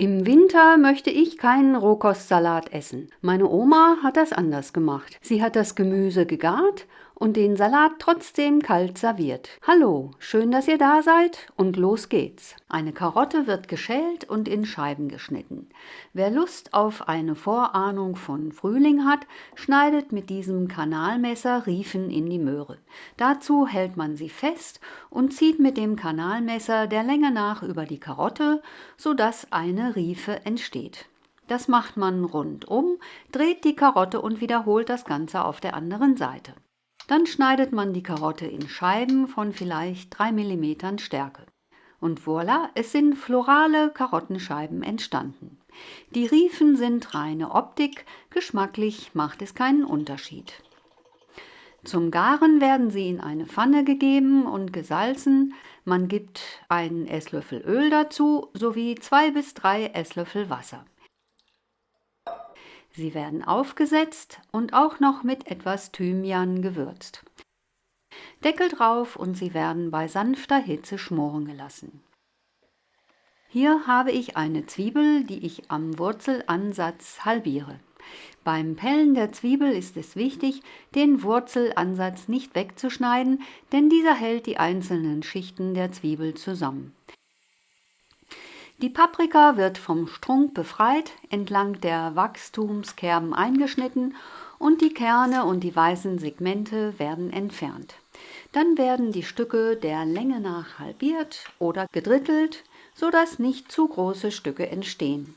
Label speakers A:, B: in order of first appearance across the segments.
A: Im Winter möchte ich keinen Rohkostsalat essen. Meine Oma hat das anders gemacht. Sie hat das Gemüse gegart und den Salat trotzdem kalt serviert. Hallo, schön, dass ihr da seid und los geht's. Eine Karotte wird geschält und in Scheiben geschnitten. Wer Lust auf eine Vorahnung von Frühling hat, schneidet mit diesem Kanalmesser Riefen in die Möhre. Dazu hält man sie fest und zieht mit dem Kanalmesser der Länge nach über die Karotte, sodass eine Riefe entsteht. Das macht man rundum, dreht die Karotte und wiederholt das Ganze auf der anderen Seite. Dann schneidet man die Karotte in Scheiben von vielleicht 3 mm Stärke. Und voilà, es sind florale Karottenscheiben entstanden. Die Riefen sind reine Optik, geschmacklich macht es keinen Unterschied. Zum Garen werden sie in eine Pfanne gegeben und gesalzen. Man gibt einen Esslöffel Öl dazu sowie 2 bis 3 Esslöffel Wasser. Sie werden aufgesetzt und auch noch mit etwas Thymian gewürzt. Deckel drauf und sie werden bei sanfter Hitze schmoren gelassen. Hier habe ich eine Zwiebel, die ich am Wurzelansatz halbiere. Beim Pellen der Zwiebel ist es wichtig, den Wurzelansatz nicht wegzuschneiden, denn dieser hält die einzelnen Schichten der Zwiebel zusammen. Die Paprika wird vom Strunk befreit, entlang der Wachstumskerben eingeschnitten und die Kerne und die weißen Segmente werden entfernt. Dann werden die Stücke der Länge nach halbiert oder gedrittelt, sodass nicht zu große Stücke entstehen.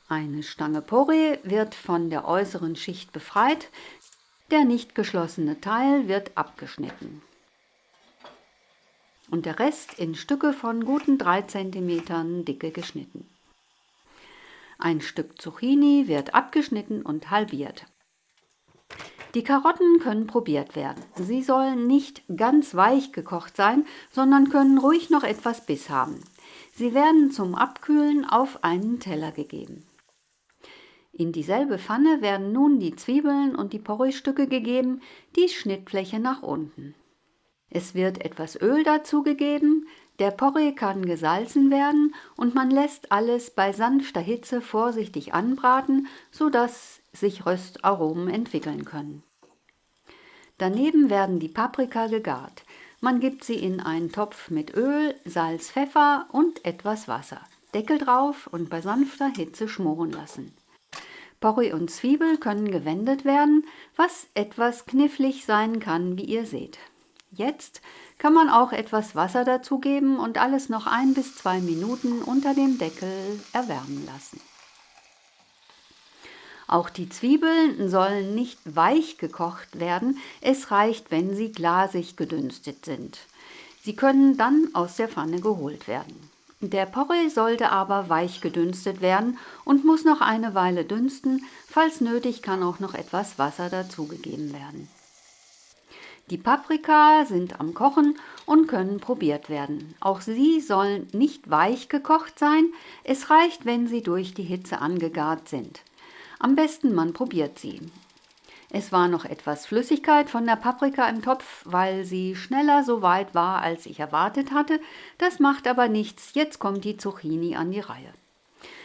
A: Eine Stange Porree wird von der äußeren Schicht befreit, der nicht geschlossene Teil wird abgeschnitten. Und der Rest in Stücke von guten 3 cm Dicke geschnitten. Ein Stück Zucchini wird abgeschnitten und halbiert. Die Karotten können probiert werden. Sie sollen nicht ganz weich gekocht sein, sondern können ruhig noch etwas Biss haben. Sie werden zum Abkühlen auf einen Teller gegeben. In dieselbe Pfanne werden nun die Zwiebeln und die Porree-Stücke gegeben, die Schnittfläche nach unten. Es wird etwas Öl dazugegeben, der Porree kann gesalzen werden und man lässt alles bei sanfter Hitze vorsichtig anbraten, sodass sich Röstaromen entwickeln können. Daneben werden die Paprika gegart. Man gibt sie in einen Topf mit Öl, Salz, Pfeffer und etwas Wasser. Deckel drauf und bei sanfter Hitze schmoren lassen. Porree und Zwiebel können gewendet werden, was etwas knifflig sein kann, wie ihr seht. Jetzt kann man auch etwas Wasser dazugeben und alles noch 1 bis 2 Minuten unter dem Deckel erwärmen lassen. Auch die Zwiebeln sollen nicht weich gekocht werden, es reicht, wenn sie glasig gedünstet sind. Sie können dann aus der Pfanne geholt werden. Der Porree sollte aber weich gedünstet werden und muss noch eine Weile dünsten, falls nötig kann auch noch etwas Wasser dazugegeben werden. Die Paprika sind am Kochen und können probiert werden. Auch sie sollen nicht weich gekocht sein, es reicht, wenn sie durch die Hitze angegart sind. Am besten man probiert sie. Es war noch etwas Flüssigkeit von der Paprika im Topf, weil sie schneller so weit war, als ich erwartet hatte. Das macht aber nichts, jetzt kommt die Zucchini an die Reihe.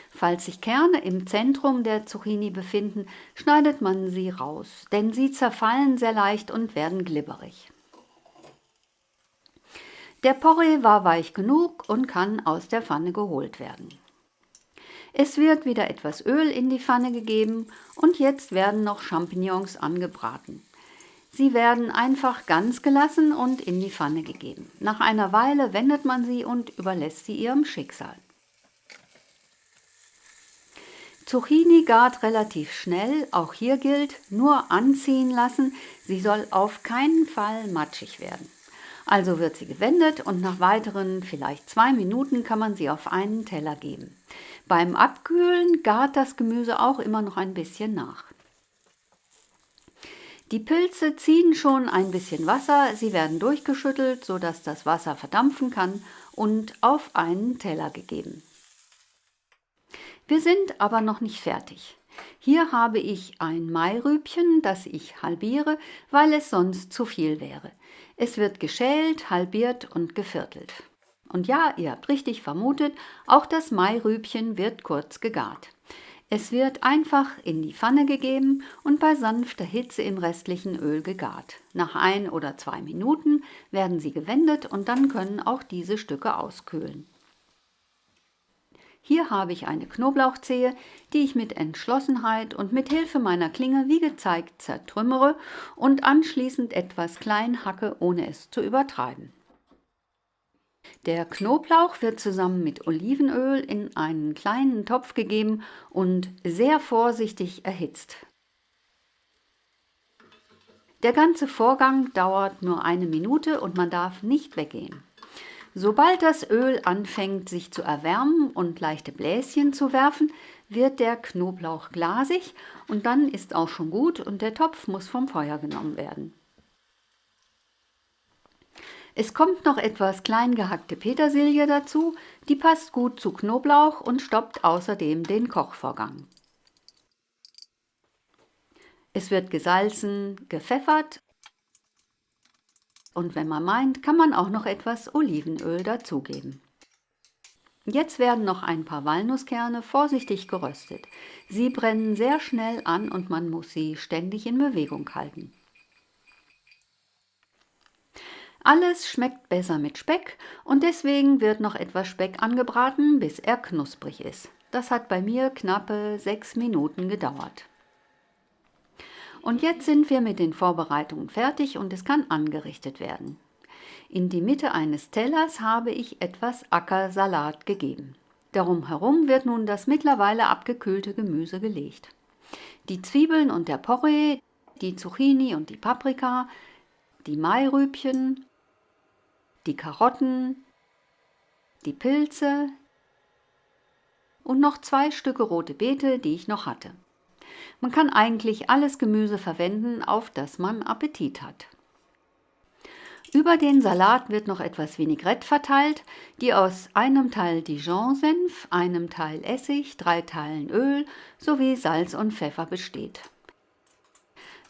A: Falls sich Kerne im Zentrum der Zucchini befinden, schneidet man sie raus, denn sie zerfallen sehr leicht und werden glibberig. Der Porree war weich genug und kann aus der Pfanne geholt werden. Es wird wieder etwas Öl in die Pfanne gegeben und jetzt werden noch Champignons angebraten. Sie werden einfach ganz gelassen und in die Pfanne gegeben. Nach einer Weile wendet man sie und überlässt sie ihrem Schicksal. Zucchini gart relativ schnell, auch hier gilt, nur anziehen lassen, sie soll auf keinen Fall matschig werden. Also wird sie gewendet und nach weiteren vielleicht 2 Minuten kann man sie auf einen Teller geben. Beim Abkühlen gart das Gemüse auch immer noch ein bisschen nach. Die Pilze ziehen schon ein bisschen Wasser, sie werden durchgeschüttelt, sodass das Wasser verdampfen kann und auf einen Teller gegeben. Wir sind aber noch nicht fertig. Hier habe ich ein Mairübchen, das ich halbiere, weil es sonst zu viel wäre. Es wird geschält, halbiert und geviertelt. Und ja, ihr habt richtig vermutet, auch das Mairübchen wird kurz gegart. Es wird einfach in die Pfanne gegeben und bei sanfter Hitze im restlichen Öl gegart. Nach 1 oder 2 Minuten werden sie gewendet und dann können auch diese Stücke auskühlen. Hier habe ich eine Knoblauchzehe, die ich mit Entschlossenheit und mit Hilfe meiner Klinge wie gezeigt zertrümmere und anschließend etwas klein hacke, ohne es zu übertreiben. Der Knoblauch wird zusammen mit Olivenöl in einen kleinen Topf gegeben und sehr vorsichtig erhitzt. Der ganze Vorgang dauert nur 1 Minute und man darf nicht weggehen. Sobald das Öl anfängt sich zu erwärmen und leichte Bläschen zu werfen, wird der Knoblauch glasig und dann ist auch schon gut und der Topf muss vom Feuer genommen werden. Es kommt noch etwas klein gehackte Petersilie dazu, die passt gut zu Knoblauch und stoppt außerdem den Kochvorgang. Es wird gesalzen, gepfeffert und wenn man meint, kann man auch noch etwas Olivenöl dazugeben. Jetzt werden noch ein paar Walnusskerne vorsichtig geröstet. Sie brennen sehr schnell an und man muss sie ständig in Bewegung halten. Alles schmeckt besser mit Speck und deswegen wird noch etwas Speck angebraten, bis er knusprig ist. Das hat bei mir knappe 6 Minuten gedauert. Und jetzt sind wir mit den Vorbereitungen fertig und es kann angerichtet werden. In die Mitte eines Tellers habe ich etwas Ackersalat gegeben. Darum herum wird nun das mittlerweile abgekühlte Gemüse gelegt. Die Zwiebeln und der Porree, die Zucchini und die Paprika, die Mairübchen, die Karotten, die Pilze und noch 2 Stücke rote Beete, die ich noch hatte. Man kann eigentlich alles Gemüse verwenden, auf das man Appetit hat. Über den Salat wird noch etwas Vinaigrette verteilt, die aus einem Teil Dijon-Senf, einem Teil Essig, 3 Teilen Öl sowie Salz und Pfeffer besteht.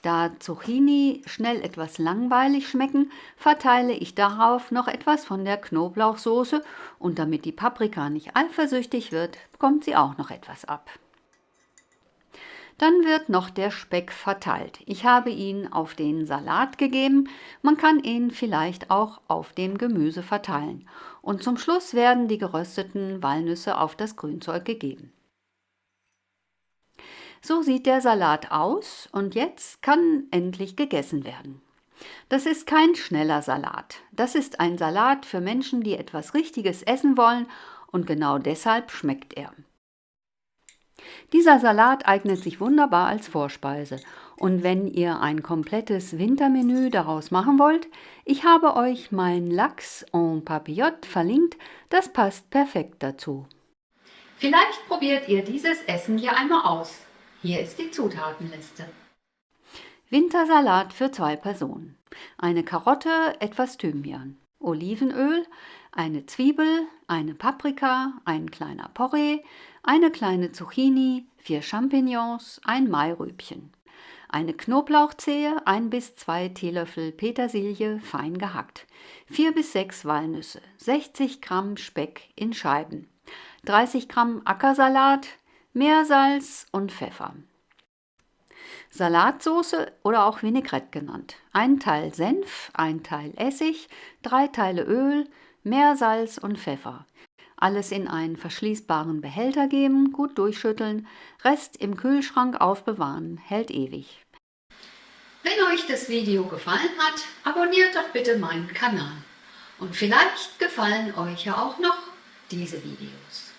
A: Da Zucchini schnell etwas langweilig schmecken, verteile ich darauf noch etwas von der Knoblauchsoße und damit die Paprika nicht eifersüchtig wird, bekommt sie auch noch etwas ab. Dann wird noch der Speck verteilt. Ich habe ihn auf den Salat gegeben, man kann ihn vielleicht auch auf dem Gemüse verteilen. Und zum Schluss werden die gerösteten Walnüsse auf das Grünzeug gegeben. So sieht der Salat aus und jetzt kann endlich gegessen werden. Das ist kein schneller Salat. Das ist ein Salat für Menschen, die etwas Richtiges essen wollen und genau deshalb schmeckt er. Dieser Salat eignet sich wunderbar als Vorspeise und wenn ihr ein komplettes Wintermenü daraus machen wollt, ich habe euch mein Lachs en Papillote verlinkt, das passt perfekt dazu. Vielleicht probiert ihr dieses Essen hier einmal aus. Hier ist die Zutatenliste. Wintersalat für 2 Personen. Eine Karotte, etwas Thymian, Olivenöl, eine Zwiebel, eine Paprika, ein kleiner Porree, eine kleine Zucchini, 4 Champignons, ein Mairübchen, eine Knoblauchzehe, 1 bis 2 Teelöffel Petersilie fein gehackt, 4 bis 6 Walnüsse, 60 Gramm Speck in Scheiben, 30 Gramm Ackersalat, Meersalz und Pfeffer. Salatsauce oder auch Vinaigrette genannt. 1 Teil Senf, 1 Teil Essig, 3 Teile Öl, Meersalz und Pfeffer. Alles in einen verschließbaren Behälter geben, gut durchschütteln, Rest im Kühlschrank aufbewahren, hält ewig. Wenn euch das Video gefallen hat, abonniert doch bitte meinen Kanal. Und vielleicht gefallen euch ja auch noch diese Videos.